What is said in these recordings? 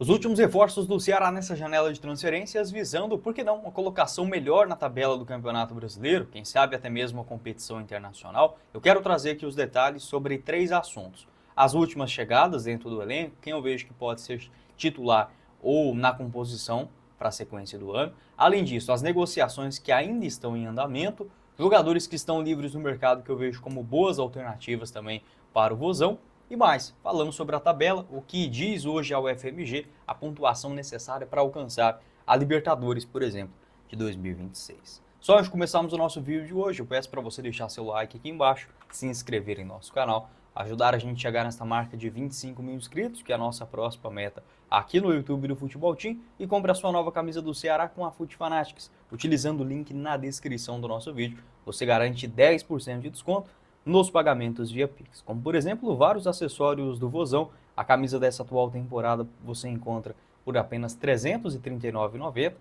Os últimos reforços do Ceará nessa janela de transferências visando, por que não, uma colocação melhor na tabela do Campeonato Brasileiro, quem sabe até mesmo uma competição internacional. Eu quero trazer aqui os detalhes sobre três assuntos. As últimas chegadas dentro do elenco, quem eu vejo que pode ser titular ou na composição para a sequência do ano. Além disso, as negociações que ainda estão em andamento, jogadores que estão livres no mercado que eu vejo como boas alternativas também para o Vozão. E mais, falando sobre a tabela, o que diz hoje ao FMG a pontuação necessária para alcançar a Libertadores, por exemplo, de 2026. Só antes de começarmos o nosso vídeo de hoje, eu peço para você deixar seu like aqui embaixo, se inscrever em nosso canal, ajudar a gente a chegar nessa marca de 25 mil inscritos, que é a nossa próxima meta aqui no YouTube do Futebol Team, e compre a sua nova camisa do Ceará com a Fute Fanatics. Utilizando o link na descrição do nosso vídeo, você garante 10% de desconto nos pagamentos via Pix, como por exemplo vários acessórios do Vozão. A camisa dessa atual temporada você encontra por apenas R$ 339,90,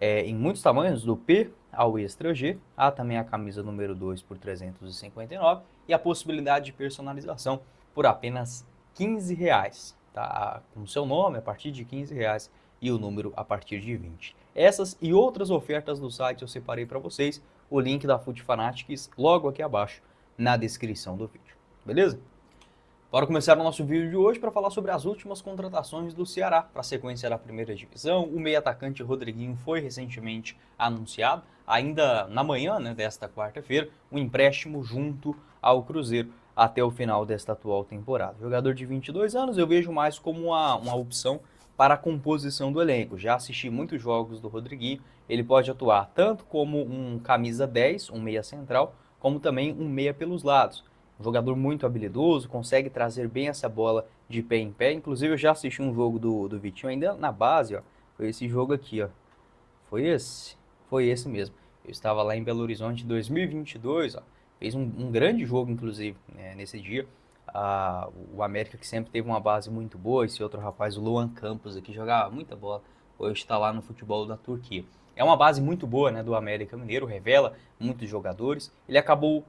em muitos tamanhos, do P ao Extra G. Há também a camisa número 2 por R$ 359 e a possibilidade de personalização por apenas R$ 15, tá? Com o seu nome a partir de R$ 15 e o número a partir de 20. Essas e outras ofertas do site eu separei para vocês, o link da Fute Fanatics logo aqui abaixo na descrição do vídeo, beleza? Bora começar o nosso vídeo de hoje para falar sobre as últimas contratações do Ceará para a sequência da primeira divisão. O meio-atacante Rodriguinho foi recentemente anunciado, ainda na manhã desta quarta-feira, um empréstimo junto ao Cruzeiro até o final desta atual temporada. Jogador de 22 anos, eu vejo mais como uma opção para a composição do elenco. Já assisti muitos jogos do Rodriguinho, ele pode atuar tanto como um camisa 10, um meia central, como também um meia pelos lados. Um jogador muito habilidoso, consegue trazer bem essa bola de pé em pé. Inclusive eu já assisti um jogo do Vitinho ainda na base, ó. Foi esse jogo aqui, ó. Foi esse mesmo. Eu estava lá em Belo Horizonte em 2022, ó. Fez um grande jogo, inclusive, nesse dia. O América, que sempre teve uma base muito boa, esse outro rapaz, o Luan Campos, aqui jogava muita bola, hoje está lá no futebol da Turquia. É uma base muito boa, do América Mineiro, revela muitos jogadores. Ele acabou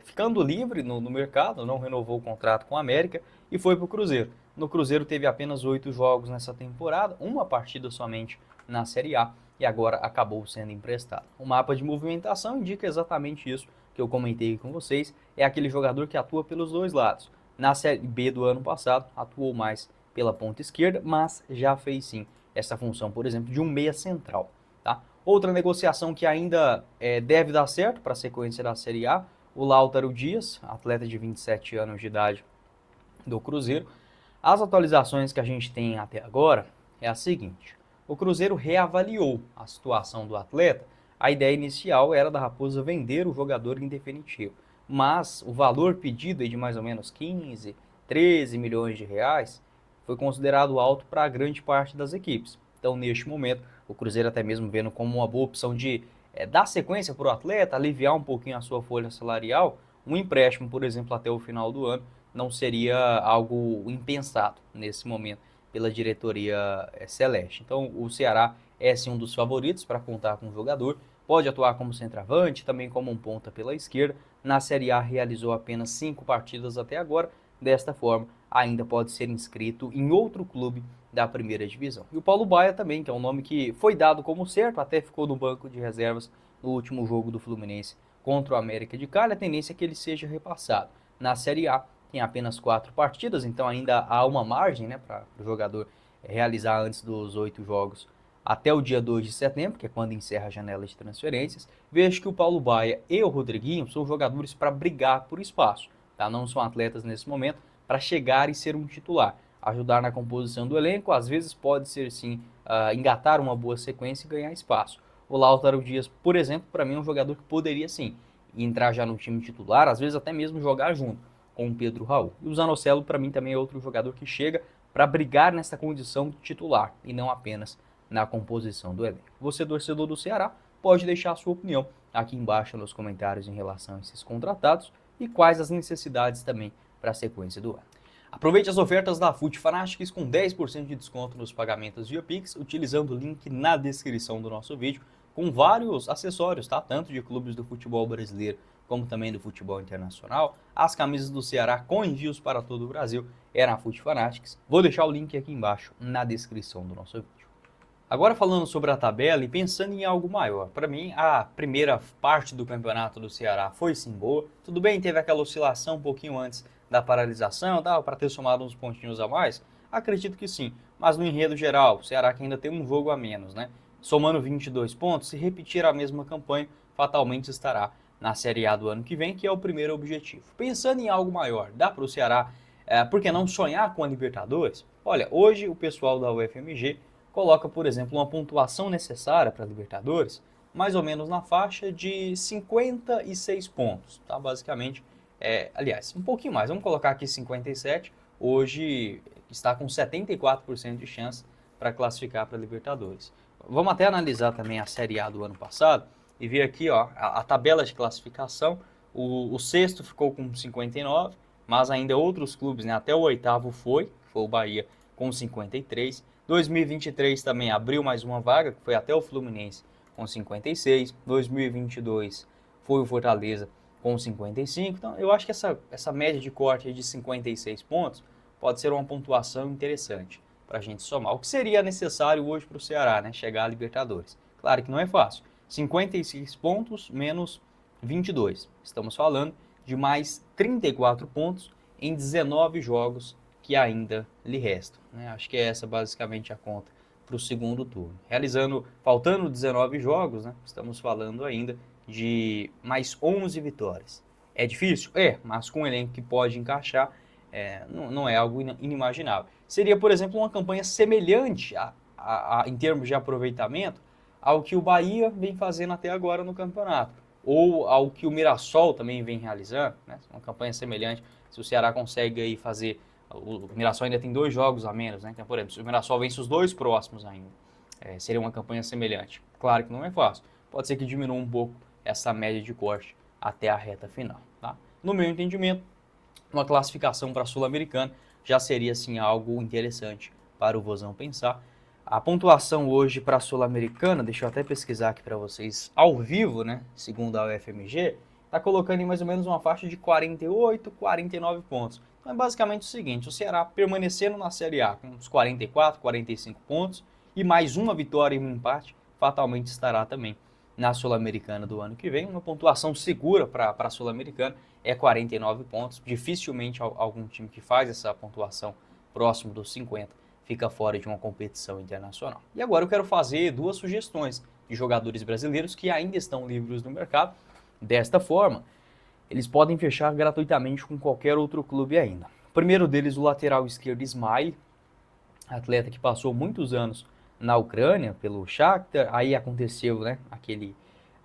ficando livre no mercado, não renovou o contrato com o América e foi para o Cruzeiro. No Cruzeiro teve apenas 8 jogos nessa temporada, uma partida somente na Série A, e agora acabou sendo emprestado. O mapa de movimentação indica exatamente isso que eu comentei com vocês, é aquele jogador que atua pelos dois lados. Na Série B do ano passado, atuou mais pela ponta esquerda, mas já fez sim essa função, por exemplo, de um meia central. Tá? Outra negociação que ainda deve dar certo para a sequência da Série A, o Lautaro Dias, atleta de 27 anos de idade do Cruzeiro. As atualizações que a gente tem até agora é a seguinte: o Cruzeiro reavaliou a situação do atleta. A ideia inicial era da Raposa vender o jogador em definitivo, mas o valor pedido de mais ou menos 15, 13 milhões de reais foi considerado alto para grande parte das equipes. Então, neste momento, o Cruzeiro até mesmo vendo como uma boa opção de dar sequência para o atleta, aliviar um pouquinho a sua folha salarial, um empréstimo, por exemplo, até o final do ano, não seria algo impensado nesse momento pela diretoria celeste. Então, o Ceará é sim um dos favoritos para contar com o jogador. Pode atuar como centroavante, também como um ponta pela esquerda. Na Série A realizou apenas 5 partidas até agora. Desta forma, ainda pode ser inscrito em outro clube da primeira divisão. E o Paulo Baia também, que é um nome que foi dado como certo, até ficou no banco de reservas no último jogo do Fluminense contra o América de Cali. A tendência é que ele seja repassado. Na Série A tem apenas 4 partidas, então ainda há uma margem para o jogador realizar antes dos 8 jogos até o dia 2 de setembro, que é quando encerra a janela de transferências. Vejo que o Paulo Baia e o Rodriguinho são jogadores para brigar por espaço, tá? Não são atletas nesse momento para chegar e ser um titular. Ajudar na composição do elenco, às vezes pode ser sim engatar uma boa sequência e ganhar espaço. O Lautaro Dias, por exemplo, para mim é um jogador que poderia sim entrar já no time titular, às vezes até mesmo jogar junto com o Pedro Raul. E o Zanocelo, para mim, também é outro jogador que chega para brigar nessa condição de titular e não apenas na composição do elenco. Você, torcedor do Ceará, pode deixar a sua opinião aqui embaixo nos comentários em relação a esses contratados e quais as necessidades também para a sequência do ano. Aproveite as ofertas da Fute Fanatics com 10% de desconto nos pagamentos via Pix, utilizando o link na descrição do nosso vídeo, com vários acessórios, tá? Tanto de clubes do futebol brasileiro como também do futebol internacional. As camisas do Ceará com envios para todo o Brasil eram a Fute Fanatics. Vou deixar o link aqui embaixo na descrição do nosso vídeo. Agora falando sobre a tabela e pensando em algo maior, para mim a primeira parte do campeonato do Ceará foi sim boa. Tudo bem, teve aquela oscilação um pouquinho antes da paralisação, dava para ter somado uns pontinhos a mais? Acredito que sim, mas no enredo geral, o Ceará que ainda tem um jogo a menos, né? Somando 22 pontos, se repetir a mesma campanha, fatalmente estará na Série A do ano que vem, que é o primeiro objetivo. Pensando em algo maior, dá para o Ceará, por que não sonhar com a Libertadores? Olha, hoje o pessoal da UFMG coloca, por exemplo, uma pontuação necessária para a Libertadores, mais ou menos na faixa de 56 pontos, tá? Basicamente, aliás, um pouquinho mais, vamos colocar aqui 57, hoje está com 74% de chance para classificar para a Libertadores. Vamos até analisar também a Série A do ano passado e ver aqui ó, a tabela de classificação, o sexto ficou com 59, mas ainda outros clubes, né, até o oitavo foi o Bahia com 53, 2023 também abriu mais uma vaga, que foi até o Fluminense com 56. 2022 foi o Fortaleza com 55. Então, eu acho que essa média de corte de 56 pontos pode ser uma pontuação interessante para a gente somar. O que seria necessário hoje para o Ceará, né? Chegar à Libertadores. Claro que não é fácil. 56 pontos menos 22. Estamos falando de mais 34 pontos em 19 jogos que ainda lhe restam, né? Acho que é essa basicamente a conta para o segundo turno. Faltando 19 jogos, né? Estamos falando ainda de mais 11 vitórias. É difícil? É, mas com um elenco que pode encaixar, não é algo inimaginável. Seria, por exemplo, uma campanha semelhante em termos de aproveitamento ao que o Bahia vem fazendo até agora no campeonato, ou ao que o Mirassol também vem realizando, né? Uma campanha semelhante, se o Ceará consegue aí fazer. O Mirassol ainda tem 2 jogos a menos, né? Então, por exemplo, se o Mirassol vence os 2 próximos ainda, seria uma campanha semelhante. Claro que não é fácil. Pode ser que diminua um pouco essa média de corte até a reta final, tá? No meu entendimento, uma classificação para a Sul-Americana já seria, assim, algo interessante para o Vozão pensar. A pontuação hoje para a Sul-Americana, deixa eu até pesquisar aqui para vocês, ao vivo, né? Segundo a UFMG, está colocando em mais ou menos uma faixa de 48, 49 pontos. Então é basicamente o seguinte, o Ceará permanecendo na Série A com uns 44, 45 pontos e mais uma vitória e um empate, fatalmente estará também na Sul-Americana do ano que vem. Uma pontuação segura para a Sul-Americana é 49 pontos. Dificilmente algum time que faz essa pontuação próximo dos 50 fica fora de uma competição internacional. E agora eu quero fazer 2 sugestões de jogadores brasileiros que ainda estão livres no mercado. Desta forma, eles podem fechar gratuitamente com qualquer outro clube ainda. O primeiro deles, o lateral esquerdo Ismail, atleta que passou muitos anos na Ucrânia pelo Shakhtar, aí aconteceu, né,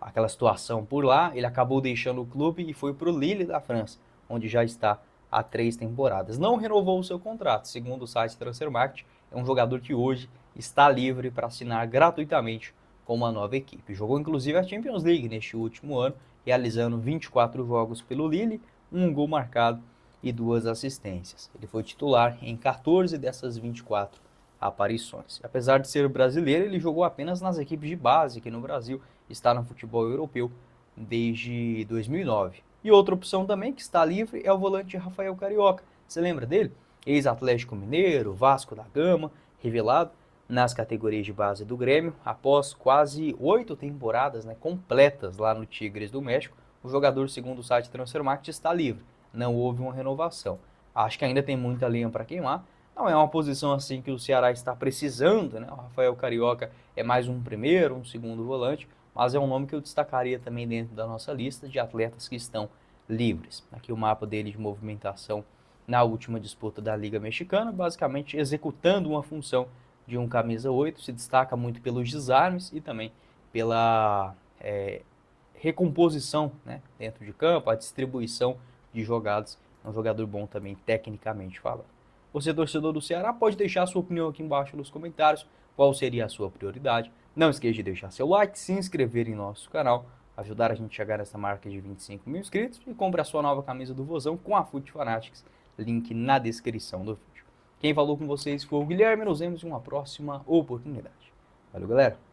aquela situação por lá, ele acabou deixando o clube e foi para o Lille da França, onde já está há 3 temporadas. Não renovou o seu contrato, segundo o site Transfermarkt, é um jogador que hoje está livre para assinar gratuitamente com uma nova equipe. Jogou inclusive a Champions League neste último ano, realizando 24 jogos pelo Lille, 1 gol marcado e 2 assistências. Ele foi titular em 14 dessas 24 aparições. Apesar de ser brasileiro, ele jogou apenas nas equipes de base aqui no Brasil, está no futebol europeu desde 2009. E outra opção também que está livre é o volante Rafael Carioca. Você lembra dele? Ex-Atlético Mineiro, Vasco da Gama, revelado nas categorias de base do Grêmio, após quase 8 temporadas, né, completas lá no Tigres do México, o jogador, segundo o site Transfermarkt, está livre. Não houve uma renovação. Acho que ainda tem muita linha para queimar. Não é uma posição assim que o Ceará está precisando, né? O Rafael Carioca é mais um primeiro, um segundo volante, mas é um nome que eu destacaria também dentro da nossa lista de atletas que estão livres. Aqui o mapa dele de movimentação na última disputa da Liga Mexicana, basicamente executando uma função de um camisa 8, se destaca muito pelos desarmes e também pela recomposição, né, dentro de campo, a distribuição de jogadas. É um jogador bom também, tecnicamente falando. Você, torcedor do Ceará, pode deixar a sua opinião aqui embaixo nos comentários, qual seria a sua prioridade. Não esqueça de deixar seu like, se inscrever em nosso canal, ajudar a gente a chegar nessa marca de 25 mil inscritos e compre a sua nova camisa do Vozão com a Fute Fanatics, link na descrição do vídeo. Quem falou com vocês foi o Guilherme, nos vemos em uma próxima oportunidade. Valeu, galera!